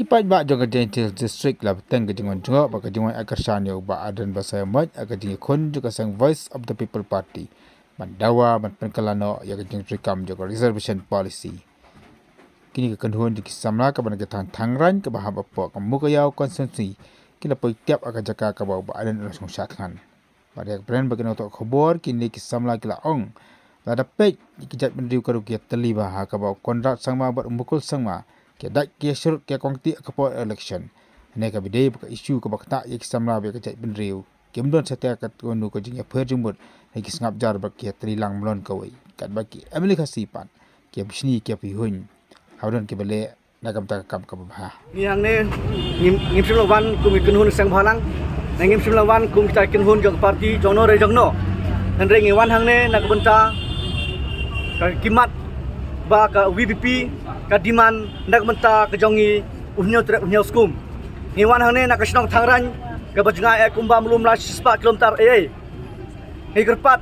Kipat ba jong Gentil District la beteng ke jengon jengok ba ke jengon akarsan yo ba adan bahasa mat aga jeng kon juga sang Voice of the People Party. Mandawa man penkalano ya ke jeng trikam juga reservation policy. Kini ke kenhuan di kisamla ka ban ke tangran ke bahab apa ka mukayau konsensi kila poi tiap aga jaka ka ba adan rasung syakhan. Pada brand bagi notok khabor kini kisamla kila ong. La dapat ikijat mendiu ka rukiat terliba ha ka ba kontrak sang ma bat mukul sang ma. Kedak kia syurut kia kongti kepo election. Ini kabidai buka isu ke bakta yang kisamla be kecai benriu. Kemdon setia kat konu ke jingya perjumut lagi sengap jar bak kia terilang melon kawai. Kat baki Emily Khasipan kia bisni kia pihun. Haudon kia balik nagam takam ke babah. Ni hang ni ngim simlawan kum ikunhun sang bhalang. Ngim simlawan kum kita ikunhun jong parti jongno re jongno. Dan re ngiwan hang ni nak benta kimat ba ka VVP kadiman nak menta kejongi unyo skum ngiwan hang ne nak kesenong thangran ke bajnga e kumba melum la 4 km ngi gerpat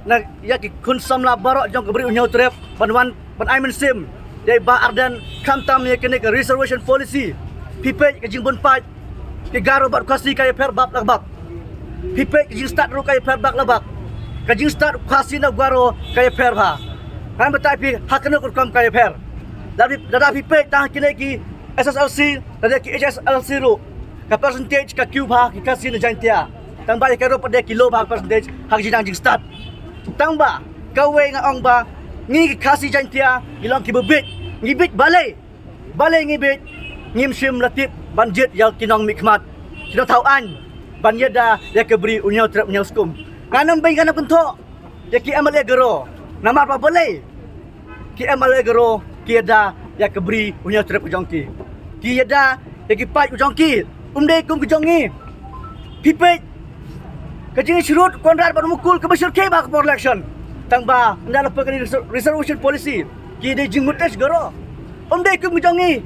nak ya ki kun samla barok jong ke beri unyo trep banwan ban aimen sim dei ba ardan kamtam ye kene ke reservation policy pipe ke jing bun pat ke garo bat kasi kay per bab lagbak pipe ke jing start ru kay per bab lagbak ke jing start kasi na garo kay per ha han betai pi hakno kam kay per Dada pipe tah kini ki SSLC, dada ki HSLC ru. Ka percentage ka Q bah ki kasi na jantia. Tang ba ka ro pada kilo bah percentage hak jinang jing start. Tang ba kawe nga ong ba ngi kasi jantia ilang ki bebit. Ngibit balai. Balai ngibit ngim sim latip banjit yang kinong mikmat. Kino tauan banyeda ya ke beri unyo trap unyo skum. Kanam bai kana bentuk. Ya ki amal gero. Nama apa balai? Ki amal gero kiada ya keberi punya trip ujongki kiada ya kipai ujongki umdai kum kejongi pipet kejing surut kontrak baru mukul ke besar ke bak for election tangba ndala pekani reservation policy kiada jingmutes garo umdai kum kejongi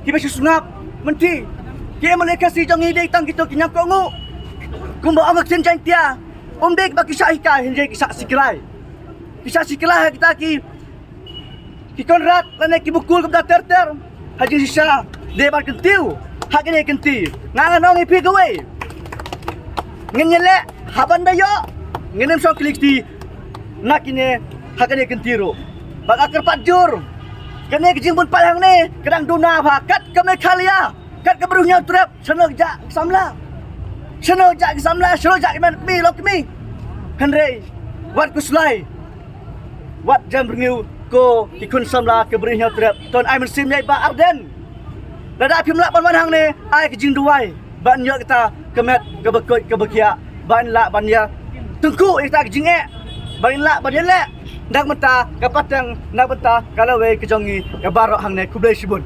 kibai sungap menti ki malaikat si jongi dei tang kita kinyap kongu kumba angak senjang tia umdai baki sahika hinjai kisah sikilai kita ki konrat lane ki bukul ke ter haji sisa debar kentiu hak ni kenti ngangan ong ipi gawe ngenyele haban dayo ngenem so klik di nakine hak ni kentiru bak akar pajur kene kijing bun palang ni kedang duna bakat ke mekalia kat ke beruhnya trap senok jak samla senok jak mi lokmi henry wat kuslai wat jam bringu ko ikun samla ke berinya trap ton ai men sim yai ba arden lada pimla ban hang ne ai ke jing duai ban yo kita kemet ke bekot ke bekia ban la ban ya tengku kita ke jing ban la ban le ndak menta ke patang nak benta kalau we ke jongi ke barok hang ne kublai sibun